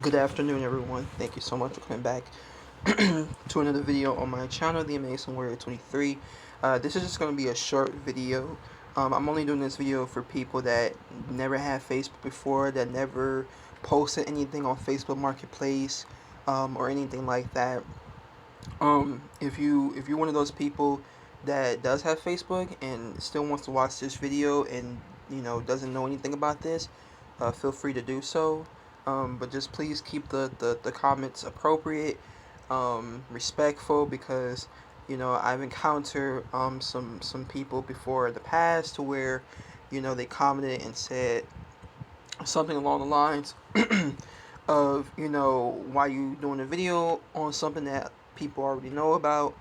Good afternoon, everyone. Thank you so much for coming back to another video on my channel, The Amazing Warrior 23. This is just going to be a short video. I'm only doing this video for people that never had Facebook before, that never posted anything on Facebook Marketplace, or anything like that. If you're one of those people that does have Facebook and still wants to watch this video and doesn't know anything about this, feel free to do so. But just please keep the comments appropriate, respectful, because I've encountered some people before in the past to where they commented and said something along the lines of why you doing a video on something that people already know about,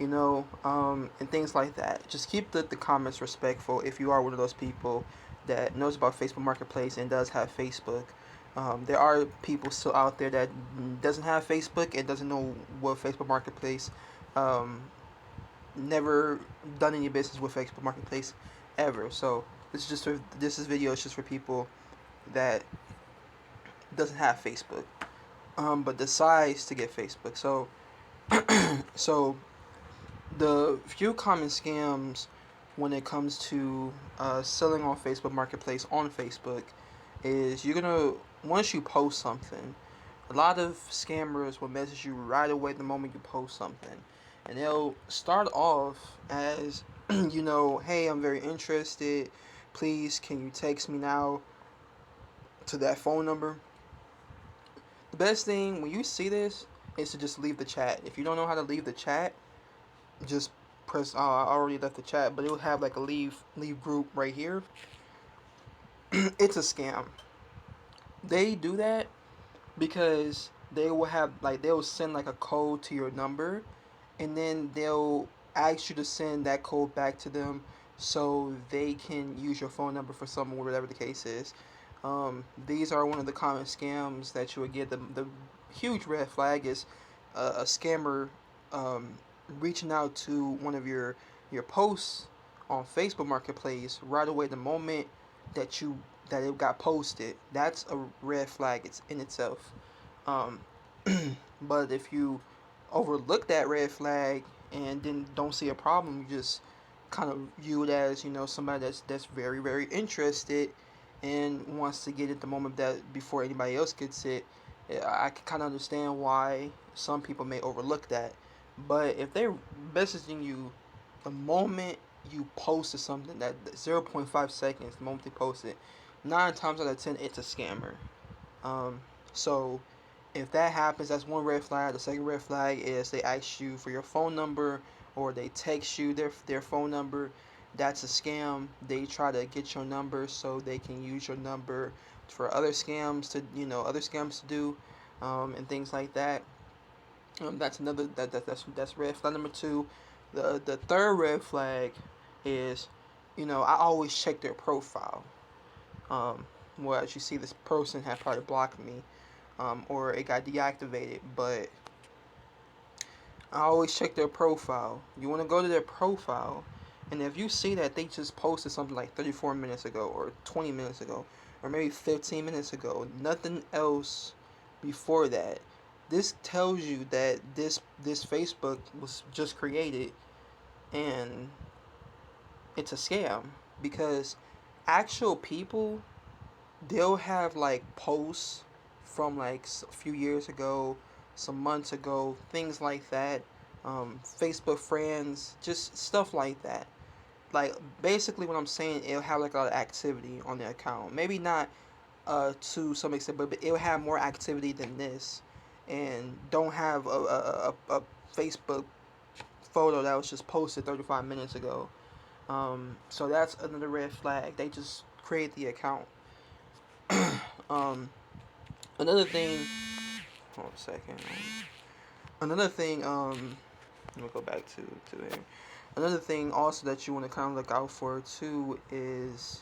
and things like that. Just keep the comments respectful if you are one of those people that knows about Facebook Marketplace and does have Facebook. There are people still out there that doesn't have Facebook and doesn't know what Facebook Marketplace, never done any business with Facebook Marketplace ever. So this video is just for people that doesn't have Facebook, but decides to get Facebook. So the few common scams when it comes to selling on Facebook Marketplace on Facebook is you're gonna once you post something, a lot of scammers will message you right away the moment you post something, and they'll start off as hey, I'm very interested. Please, can you text me now to that phone number? The best thing when you see this is to just leave the chat. If you don't know how to leave the chat, just press. I already left the chat, but it will have like a leave group right here. It's a scam. They do that because they'll send like a code to your number, and then they'll ask you to send that code back to them so they can use your phone number for something, whatever the case is. These are one of the common scams that you would get. The huge red flag is a scammer reaching out to one of your posts on Facebook Marketplace right away the moment that it got posted. That's a red flag. It's in itself. Um, but if you overlook that red flag and then don't see a problem, you just kind of view it as somebody that's very interested and wants to get it the moment that before anybody else gets it. I can kind of understand why some people may overlook that. But if they're messaging you the moment you posted something, that 0.5 seconds, the moment they post it, 9 times out of 10, it's a scammer. So if that happens, that's one red flag. The second red flag is they ask you for your phone number or they text you their phone number. That's a scam. They try to get your number so they can use your number for other scams to other scams to do, and things like that. That's another that's red flag number two. The third red flag is, I always check their profile. Well, as you see, this person had probably blocked me, or it got deactivated. But I always check their profile. You want to go to their profile, and if you see that they just posted something like 34 minutes ago, or 20 minutes ago, or maybe 15 minutes ago, nothing else before that, this tells you that this Facebook was just created and it's a scam, because actual people, they'll have like posts from like a few years ago, some months ago, things like that. Facebook friends, just stuff like that. Like basically, what I'm saying, it'll have like a lot of activity on the account. Maybe not to some extent, but it'll have more activity than this, and don't have a Facebook photo that was just posted 35 minutes ago. So that's another red flag. They just create the account. um, Another thing. Hold on a second. Another thing. Let me go back to there. Another thing also that you want to kind of look out for too is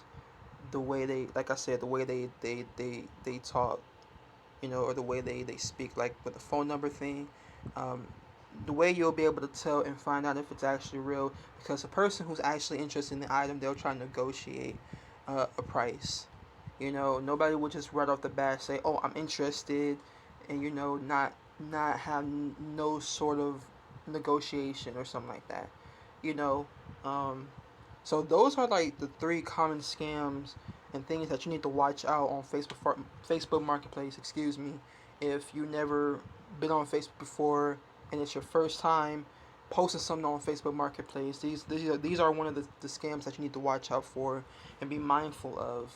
the way they, like I said, the way they talk, or the way they speak, like with the phone number thing. Um, the way you'll be able to tell and find out if it's actually real, because the person who's actually interested in the item, they'll try to negotiate a price. Nobody would just right off the bat say, "Oh, I'm interested. and not have no sort of negotiation or something like that. You know, um, so those are like the three common scams and things that you need to watch out on Facebook Marketplace. Excuse me, if you never been on Facebook before and it's your first time posting something on Facebook Marketplace. These are one of the scams that you need to watch out for and be mindful of.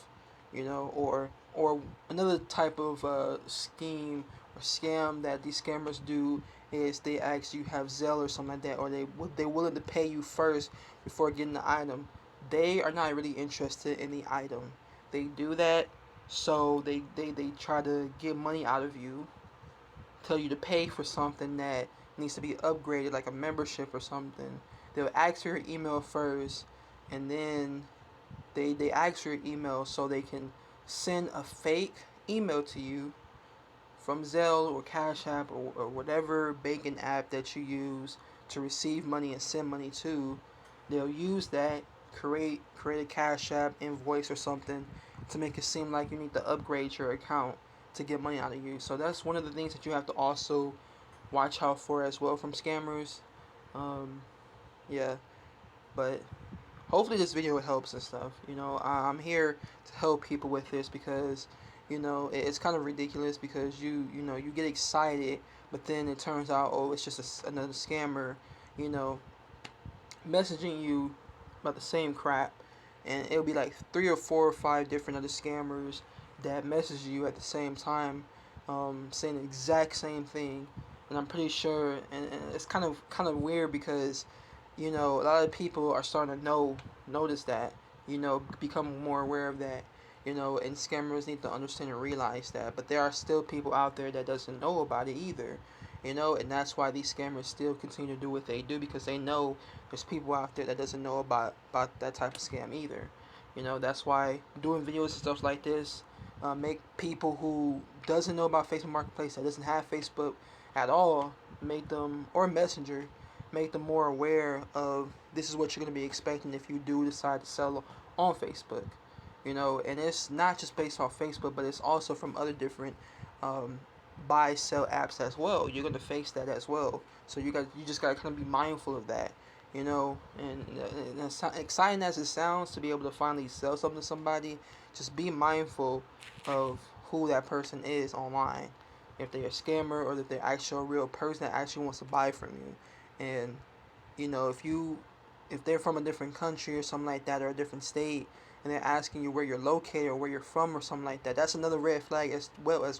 Or another type of scheme or scam that these scammers do is they ask you have Zelle or something like that, or they willing to pay you first before getting the item. They are not really interested in the item. They do that so they try to get money out of you, tell you to pay for something that needs to be upgraded, like a membership or something. They'll ask for your email first, and then they ask for your email so they can send a fake email to you from Zelle or Cash App or whatever banking app that you use to receive money and send money to. They'll use that, create a Cash App invoice or something to make it seem like you need to upgrade your account to get money out of you. So that's one of the things that you have to also watch out for as well from scammers. Um, yeah, but hopefully this video helps and stuff. I'm here to help people with this because it's kind of ridiculous because you get excited, but then it turns out, oh, it's just another scammer you know messaging you about the same crap, and it'll be like 3 or 4 or 5 different other scammers that message you at the same time, saying the exact same thing. And I'm pretty sure, and it's kind of weird because a lot of people are starting to notice that, become more aware of that, and scammers need to understand and realize that. But there are still people out there that doesn't know about it either, and that's why these scammers still continue to do what they do, because they know there's people out there that doesn't know about that type of scam either. That's why doing videos and stuff like this make people who doesn't know about Facebook Marketplace, that doesn't have Facebook at all, make them, or Messenger, make them more aware of this is what you're going to be expecting if you do decide to sell on Facebook. And it's not just based off Facebook, but it's also from other different um, buy sell apps as well. You're going to face that as well, so you just got to kind of be mindful of that. And as exciting as it sounds to be able to finally sell something to somebody, just be mindful of who that person is online, if they're a scammer or if they're actually a real person that actually wants to buy from you. And if they're from a different country or something like that, or a different state, and they're asking you where you're located or where you're from or something like that, that's another red flag as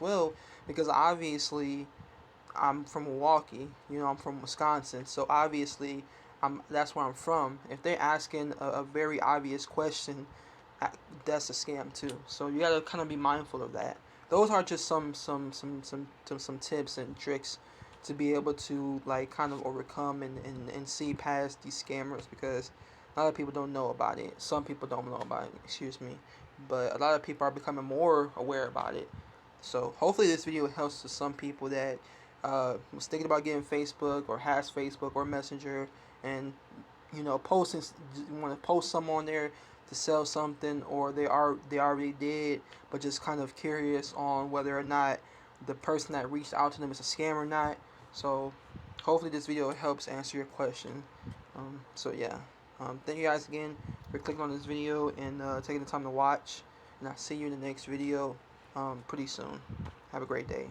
well, because obviously I'm from Milwaukee, I'm from Wisconsin, so obviously that's where I'm from. If they're asking a very obvious question, that's a scam too. So you gotta kind of be mindful of that. Those are just some tips and tricks to be able to like kind of overcome and see past these scammers, because a lot of people don't know about it. Some people don't know about it, excuse me. But a lot of people are becoming more aware about it. So hopefully this video helps to some people that was thinking about getting Facebook or has Facebook or Messenger, and posting, want to post some on there to sell something, or they already did, but just kind of curious on whether or not the person that reached out to them is a scam or not. So hopefully this video helps answer your question. So yeah, thank you guys again for clicking on this video and taking the time to watch, and I'll see you in the next video pretty soon. Have a great day.